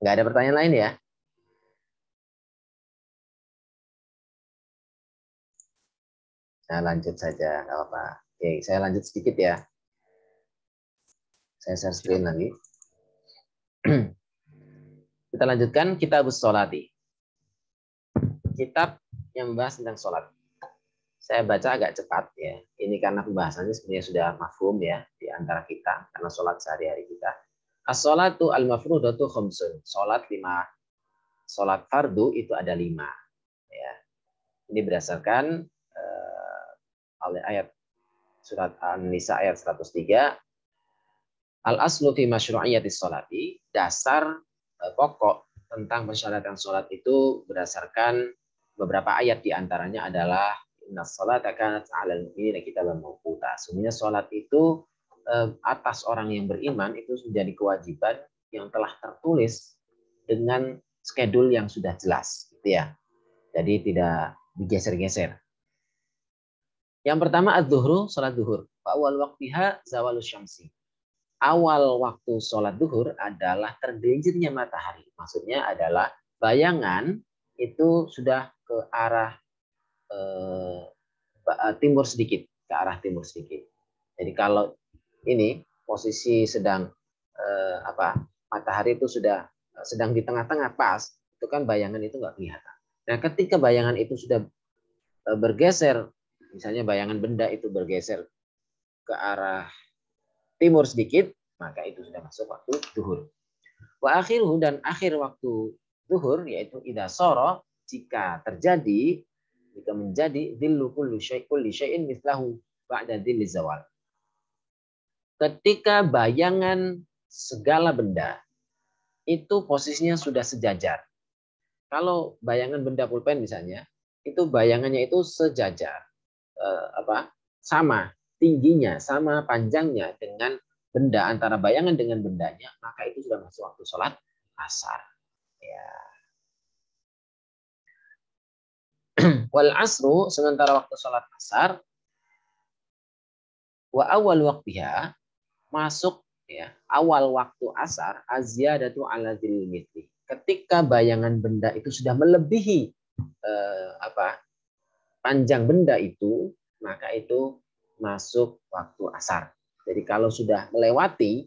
[SPEAKER 1] Nggak ada pertanyaan lain ya? Saya lanjut saja, nggak apa-apa. Oke, saya lanjut sedikit ya. Saya share screen lagi. Kita lanjutkan Kitabus Sholati. Kitab yang membahas tentang sholat. Saya baca agak cepat ya. Ini karena pembahasannya sebenarnya sudah mafhum ya di antara kita karena sholat sehari-hari kita. As-sholatu al-mafrudatu khumsun. Sholat 5. Sholat fardu itu ada 5. Ya. Ini berdasarkan oleh ayat surat An-Nisa ayat 103. Al-aslu fi masyru'iyatis sholati. Dasar pokok tentang persyaratan sholat itu berdasarkan beberapa ayat, diantaranya adalah innas sholata kanat 'alal mu'minina kitaban mawquta. Sebenarnya sholat itu atas orang yang beriman itu menjadi kewajiban yang telah tertulis dengan schedule yang sudah jelas, gitu ya. Jadi tidak digeser-geser. Yang pertama az-zuhru, sholat zuhur. Fa awal waqtiha zawalus syamsi. Awal waktu sholat duhur adalah tergelincirnya matahari. Maksudnya adalah bayangan itu sudah ke arah timur sedikit, ke arah timur sedikit. Jadi kalau ini posisi sedang matahari itu sudah sedang di tengah-tengah pas, itu kan bayangan itu nggak kelihatan. Nah, ketika bayangan itu sudah bergeser, misalnya bayangan benda itu bergeser ke arah timur sedikit, maka itu sudah masuk waktu zuhur. Wa akhiruhu, dan akhir waktu zuhur yaitu idza sara, jika menjadi dhillu kulli syai'in mithlahu ba'da dhilli zawal. Ketika bayangan segala benda itu posisinya sudah sejajar. Kalau bayangan benda pulpen misalnya, itu bayangannya itu sejajar, sama tingginya, sama panjangnya dengan benda, antara bayangan dengan bendanya, maka itu sudah masuk waktu sholat asar. Ya. Wal asru, sementara waktu sholat asar, wa awal waktiha, masuk ya awal waktu asar, azyadatu ala dzil mithli. Ketika bayangan benda itu sudah melebihi panjang benda itu, maka itu masuk waktu asar. Jadi kalau sudah melewati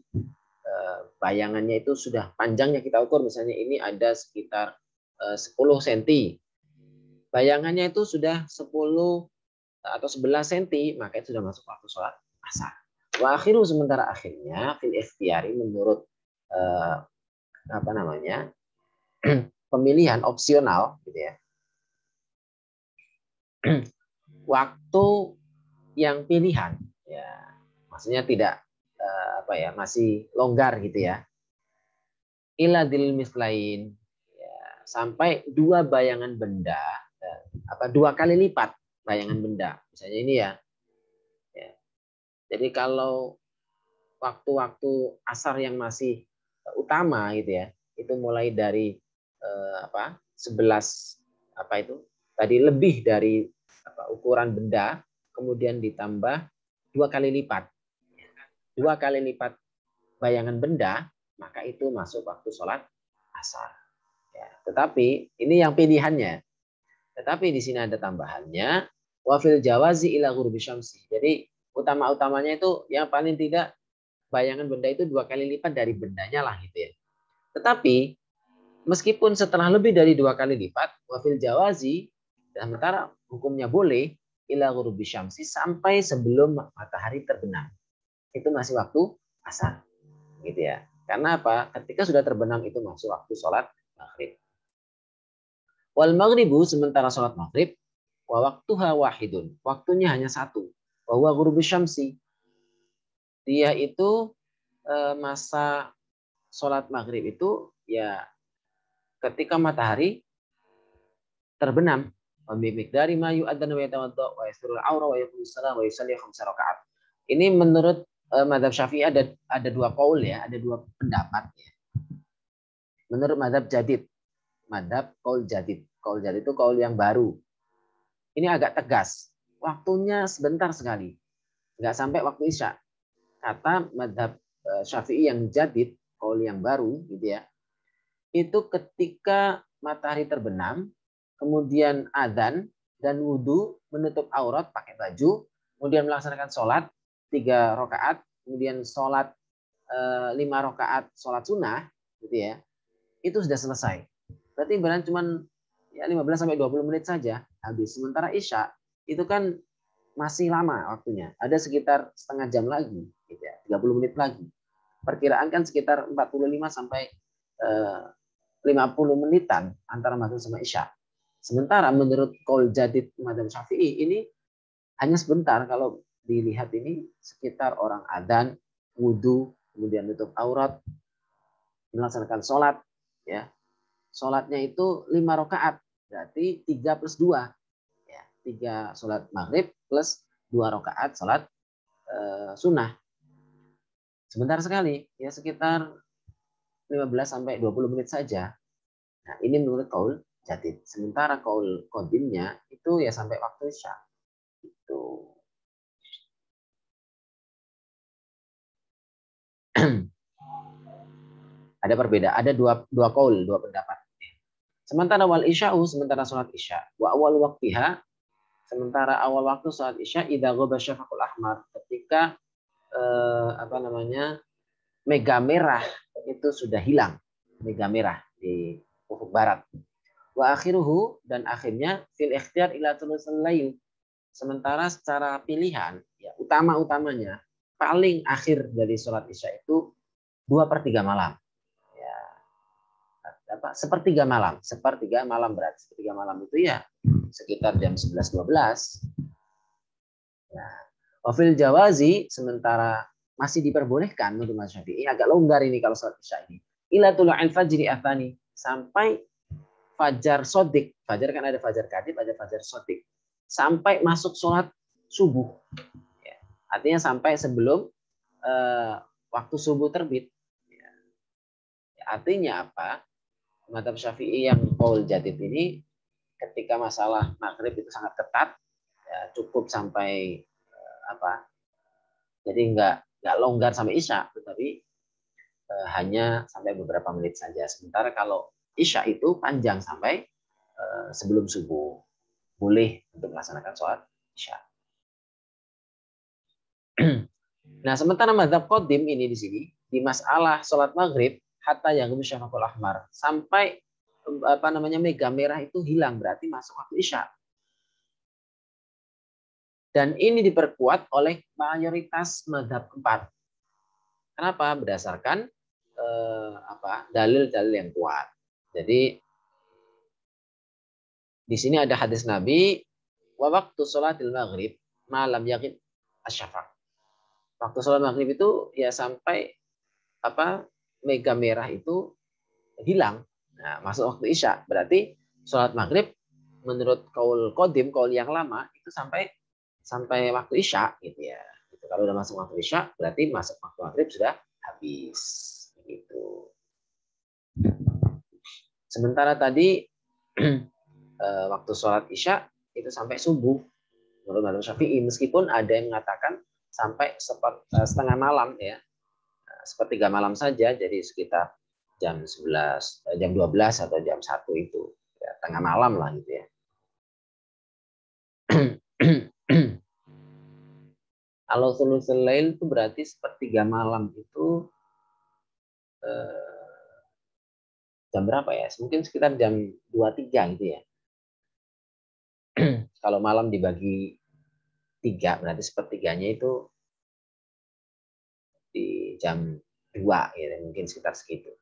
[SPEAKER 1] bayangannya itu sudah panjangnya, kita ukur misalnya ini ada sekitar 10 cm. Bayangannya itu sudah 10 atau 11 cm, maka itu sudah masuk waktu sholat asar. Wa akhiru, sementara akhirnya fil ikhtiyari menurut apa namanya pemilihan opsional gitu ya. Waktu yang pilihan ya, maksudnya tidak apa ya, masih longgar gitu ya. Ila dil mislain ya, sampai dua bayangan benda apa dua kali lipat bayangan benda. Misalnya ini ya. Ya. Jadi kalau waktu-waktu asar yang masih utama gitu ya, itu mulai dari apa 11 apa itu tadi lebih dari apa, ukuran benda, kemudian ditambah dua kali lipat bayangan benda, maka itu masuk waktu sholat asar. Ya, tetapi ini yang pilihannya. Tetapi di sini ada tambahannya, wafil jawazi ila ghurubi syamsi. Jadi utama-utamanya itu yang paling tidak bayangan benda itu dua kali lipat dari bendanya lah gitu ya. Tetapi meskipun setelah lebih dari dua kali lipat, wafil jawazi, sementara hukumnya boleh ila ghurubi syamsi sampai sebelum matahari terbenam. Itu masih waktu asar. Gitu ya. Karena apa? Ketika sudah terbenam itu masuk waktu sholat maghrib. Wal maghribu, sementara sholat maghrib, wa waktuha wahidun. Waktunya hanya satu. Wa huwa ghurubi syamsi. Dia itu masa sholat maghrib itu ya ketika matahari terbenam. Dari mayu adzan wa yatawadda wa yasturul aura wa yaqulu salam wa yusalli khamsa rakaat. Ini menurut mazhab Syafi'i ada dua qaul ya, ada dua pendapat ya. Menurut mazhab Jadid, mazhab qaul Jadid. Qaul Jadid itu qaul yang baru. Ini agak tegas. Waktunya sebentar sekali. Enggak sampai waktu Isya. Kata mazhab Syafi'i yang Jadid, qaul yang baru gitu ya. Itu ketika matahari terbenam, kemudian adzan dan wudhu, menutup aurat pakai baju, kemudian melaksanakan sholat 3 rakaat, kemudian sholat 5 rakaat sholat sunnah, gitu ya, itu sudah selesai. Berarti benar cuma ya 15 sampai 20 menit saja habis. Sementara Isya itu kan masih lama waktunya, ada sekitar setengah jam lagi, gitu ya, 30 menit lagi. Perkiraan kan sekitar 45 sampai 50 menitan antara maghrib sama Isya. Sementara menurut qaul Jadid mazhab Syafi'i ini hanya sebentar. Kalau dilihat ini sekitar orang adzan, wudhu, kemudian nutup aurat, melaksanakan sholat, ya. Sholatnya itu 5 rakaat, berarti 3 plus 2. Ya, 3 sholat maghrib plus 2 rakaat sholat sunnah. Sebentar sekali, ya sekitar 15 sampai 20 menit saja. Nah, ini menurut qaul Jadid. Sementara qaul qadimnya itu ya sampai waktu Isya. Itu. Ada perbedaan, ada dua qaul, dua pendapat. Sementara wal isya'u, sementara sholat Isya. Wa awal waqtiha, sementara awal waktu sholat Isya, idza ghaba syafaqul ahmar, ketika apa namanya? Mega merah itu sudah hilang. Mega merah di ufuk barat. Wa akhiruhu, dan akhirnya fil ikhtiyar ila thulutsal lail. Sementara secara pilihan, ya utama-utamanya paling akhir dari sholat Isya itu 2/3 malam. Ya, apa? Sepertiga malam berarti. Sepertiga malam itu ya sekitar jam 11-12. Nah, wafil jawazi, sementara masih diperbolehkan menurut mazhab Syafi'i, agak longgar ini kalau sholat Isya ini. Ila tulu'il fajri atsani, sampai fajar sodik. Fajar kan ada fajar kadib, ada fajar sodik. Sampai masuk sholat subuh. Ya. Artinya sampai sebelum waktu subuh terbit. Ya. Artinya apa? Mazhab Syafi'i yang qaul Jadid ini ketika masalah maghrib itu sangat ketat, ya, cukup sampai apa? Jadi nggak longgar sampai Isya, tetapi hanya sampai beberapa menit saja. Sementara kalau Isya itu panjang sampai sebelum subuh. Boleh untuk melaksanakan sholat Isya. Nah, sementara mazhab qadim ini di sini di masalah sholat maghrib hatta yang syafaqul ahmar, sampai apa namanya mega merah itu hilang, berarti masuk waktu Isya. Dan ini diperkuat oleh mayoritas mazhab 4. Kenapa? Berdasarkan dalil-dalil yang kuat. Jadi di sini ada hadis Nabi, wa waktu sholatil maghrib malam yakin asyafaq. Waktu sholat maghrib itu ya sampai mega merah itu hilang. Nah, masuk waktu isya. Berarti sholat maghrib menurut kaul qadim, kaul yang lama itu sampai waktu isya gitu ya. Gitu. Kalau udah masuk waktu isya, berarti masuk waktu maghrib sudah habis. Gitu. Sementara tadi waktu sholat isya itu sampai subuh. Menurut Imam Syafi'i, meskipun ada yang mengatakan sampai setengah malam ya, sepertiga malam saja, jadi sekitar jam 11, jam 12 atau jam 1 itu, ya, tengah malam lah gitu ya. Kalau thuluthul lail itu berarti sepertiga malam itu jam berapa ya? Mungkin sekitar jam 2-3 gitu ya. Kalau malam dibagi 3 berarti sepertiganya itu di jam 2 ya, mungkin sekitar segitu.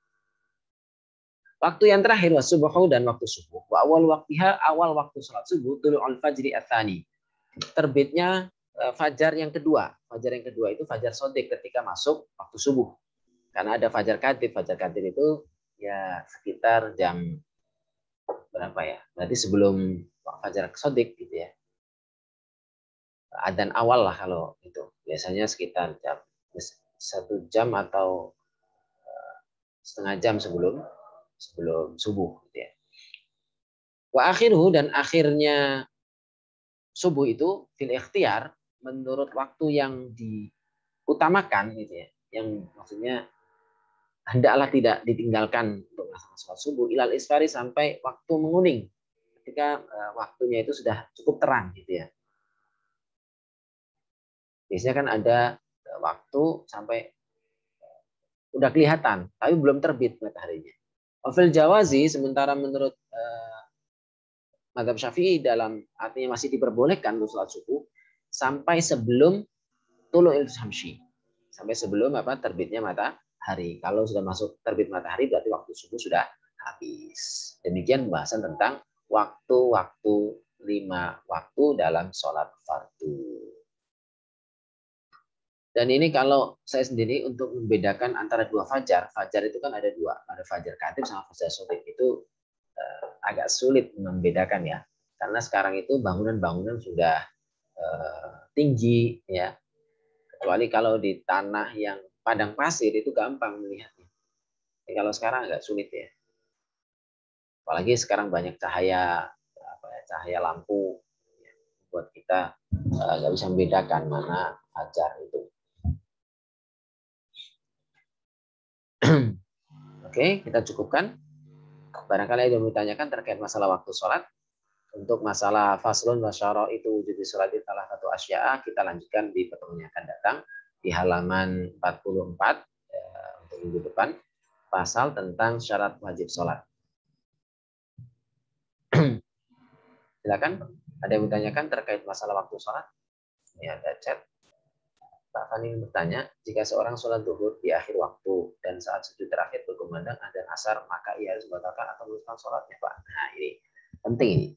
[SPEAKER 1] Waktu yang terakhir wasubuhu dan waktu subuh. Wa awal waktiha, awal waktu salat subuh tulu'ul fajri ats-tsani. Terbitnya fajar yang kedua. Fajar yang kedua itu fajar shadiq ketika masuk waktu subuh. Karena ada fajar kadib. Fajar kadib itu ya sekitar jam berapa ya? Berarti sebelum fajar shadiq gitu ya. Adzan awal lah kalau itu. Biasanya sekitar jam 1 jam atau setengah jam sebelum subuh gitu ya. Wa akhiruhu, dan akhirnya subuh itu fil ikhtiar menurut waktu yang diutamakan gitu ya. Yang maksudnya hendaklah tidak ditinggalkan untuk melaksanakan sholat subuh ilal isfari, sampai waktu menguning. Ketika waktunya itu sudah cukup terang gitu ya. Biasanya kan ada waktu sampai udah kelihatan tapi belum terbit mataharinya. Wafil jawazi, sementara menurut mazhab Syafi'i dalam artinya masih diperbolehkan untuk sholat subuh sampai sebelum tulu'il syamsi, sampai sebelum terbitnya matahari. Kalau sudah masuk terbit matahari berarti waktu subuh sudah habis. Demikian pembahasan tentang waktu-waktu 5 waktu dalam sholat fardu. Dan ini kalau saya sendiri untuk membedakan antara dua fajar, fajar itu kan ada dua, ada fajar kadib sama fajar shadiq. Itu agak sulit membedakan ya, karena sekarang itu bangunan-bangunan sudah tinggi ya. Kecuali kalau di tanah yang padang pasir itu gampang melihatnya. Jadi kalau sekarang agak sulit ya. Apalagi sekarang banyak cahaya lampu ya, buat kita nggak bisa membedakan mana fajar itu. Oke, kita cukupkan. Barangkali ada yang ditanyakan terkait masalah waktu sholat. Untuk masalah faslun wa syaraitu wujudi sholati salah satu asya'a, kita lanjutkan di pertemuan yang akan datang di halaman 44 untuk minggu depan, pasal tentang syarat wajib sholat. Silakan, ada yang ditanyakan terkait masalah waktu sholat? Ini ada chat. Pak Fani bertanya, jika seorang sholat zuhur di akhir waktu dan saat sujud terakhir berkumandang adzan asar, maka ia harus membatalkan atau melanjutkan sholatnya, Pak? Nah, ini penting ini.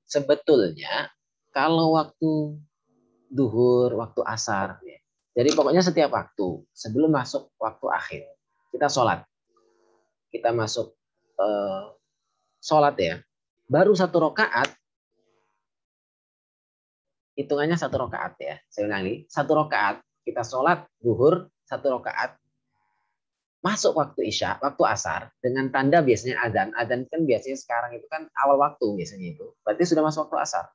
[SPEAKER 1] Sebetulnya kalau waktu duhur, waktu asar, ya. Jadi pokoknya setiap waktu sebelum masuk waktu akhir kita sholat, kita masuk sholat ya, baru 1 rakaat, hitungannya 1 rakaat ya. Saya ulangi, 1 rakaat kita sholat duhur, 1 rakaat masuk waktu isya, waktu asar dengan tanda biasanya adzan. Adzan kan biasanya sekarang itu kan awal waktu biasanya itu, berarti sudah masuk waktu asar.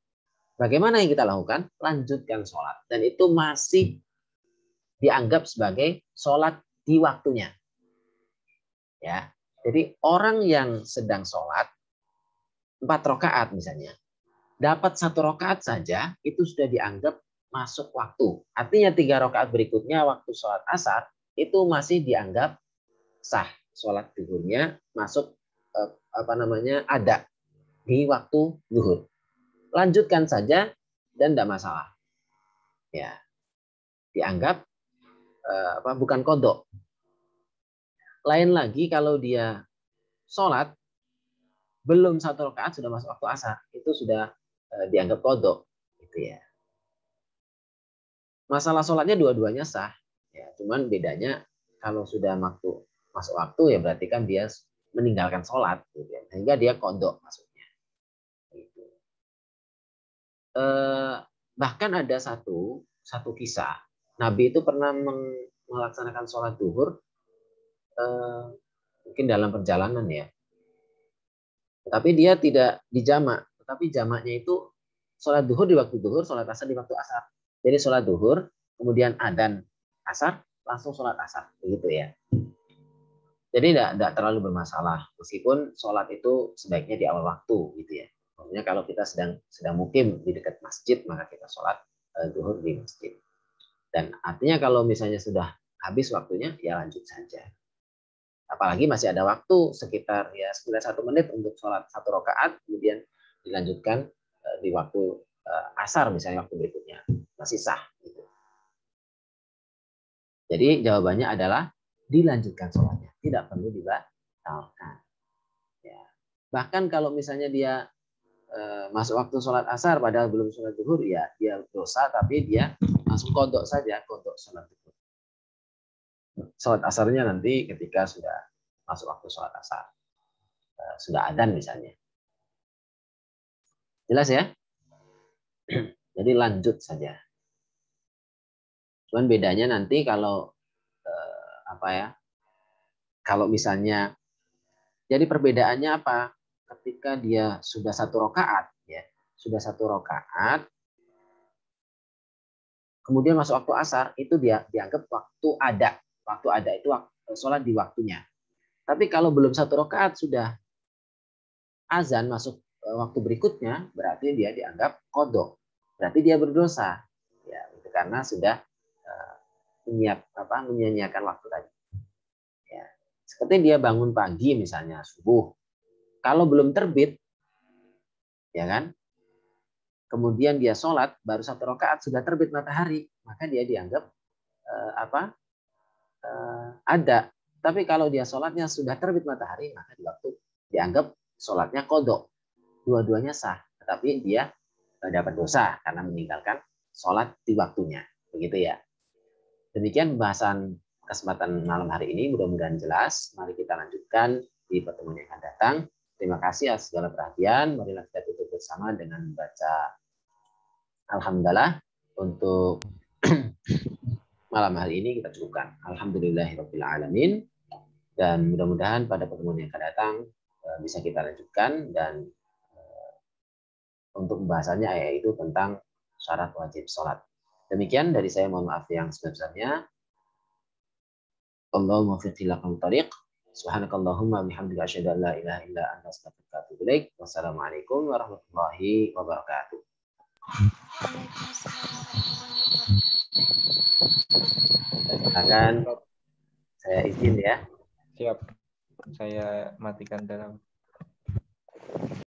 [SPEAKER 1] Bagaimana yang kita lakukan? Lanjutkan sholat. Dan itu masih dianggap sebagai sholat di waktunya. Ya, jadi orang yang sedang sholat 4 rakaat misalnya, dapat 1 rakaat saja, itu sudah dianggap masuk waktu. Artinya 3 rakaat berikutnya waktu sholat asar, itu masih dianggap sah. Sholat zuhurnya masuk ada di waktu zuhur. lanjutkan saja dan tidak masalah. Ya, dianggap bukan kodok. Lain lagi kalau dia sholat belum 1 rakaat sudah masuk waktu asar, itu sudah dianggap kodok, gitu ya. Masalah sholatnya dua-duanya sah, ya. Cuman bedanya kalau sudah masuk waktu ya berarti kan dia meninggalkan sholat, gitu ya. Sehingga dia kodok maksudnya. Gitu. Bahkan ada satu kisah, Nabi itu pernah melaksanakan sholat duhur mungkin dalam perjalanan ya. Tapi dia tidak dijamak, tetapi jamaknya itu sholat duhur di waktu duhur, sholat asar di waktu asar. Jadi sholat duhur, kemudian adzan asar, langsung sholat asar, begitu ya. Jadi tidak terlalu bermasalah, meskipun sholat itu sebaiknya di awal waktu, gitu ya. Maksudnya kalau kita sedang mukim di dekat masjid, maka kita sholat duhur di masjid. Dan artinya kalau misalnya sudah habis waktunya, ya lanjut saja. Apalagi masih ada waktu sekitar ya 1 menit untuk sholat 1 rakaat, kemudian dilanjutkan di waktu asar misalnya waktu berikutnya, masih sah. Gitu. Jadi jawabannya adalah dilanjutkan sholatnya, tidak perlu dibatalkan. Ya. Bahkan kalau misalnya dia masuk waktu sholat asar padahal belum sholat zuhur, ya dia dosa, tapi dia langsung kodok saja, kodok sholat zuhur. Sholat asarnya nanti ketika sudah masuk waktu sholat asar, sudah adzan misalnya. Jelas ya? Jadi lanjut saja. Cuman bedanya nanti kalau kalau misalnya, jadi perbedaannya apa? Ketika dia sudah 1 rakaat, ya, sudah 1 rakaat, kemudian masuk waktu asar, itu dia dianggap waktu ada. Waktu ada itu sholat di waktunya. Tapi kalau belum 1 rakaat sudah azan masuk waktu berikutnya, berarti dia dianggap kodok. Berarti dia berdosa. Ya, itu karena sudah menyia-nyiakan waktu tadi. Ya. Seperti dia bangun pagi misalnya subuh, kalau belum terbit, ya kan, kemudian dia sholat baru 1 rakaat sudah terbit matahari, maka dia dianggap ada. Tapi kalau dia sholatnya sudah terbit matahari, maka di waktu dianggap sholatnya kodok. Dua-duanya sah, tetapi dia dapat dosa karena meninggalkan sholat di waktunya. Begitu ya. Demikian pembahasan kesempatan malam hari ini. Mudah-mudahan jelas. Mari kita lanjutkan di pertemuan yang akan datang. Terima kasih atas segala perhatian. Marilah kita tutup bersama dengan membaca Alhamdulillah. Untuk malam hari ini kita cukupkan. Alhamdulillahirabbil alamin. Dan mudah-mudahan pada pertemuan yang akan datang bisa kita lanjutkan, dan untuk pembahasannya yaitu tentang syarat wajib sholat. Demikian dari saya, mohon maaf yang sebesar-besarnya. Allahumma fiqh lakum tariq. Subhanakallahumma bihamdika asyhadu an la ilaha illa anta astaghfiruka wa atubu ilaik. Wassalamualaikum warahmatullahi wabarakatuh. Silakan, saya izin ya.
[SPEAKER 2] Siap. Saya matikan dalam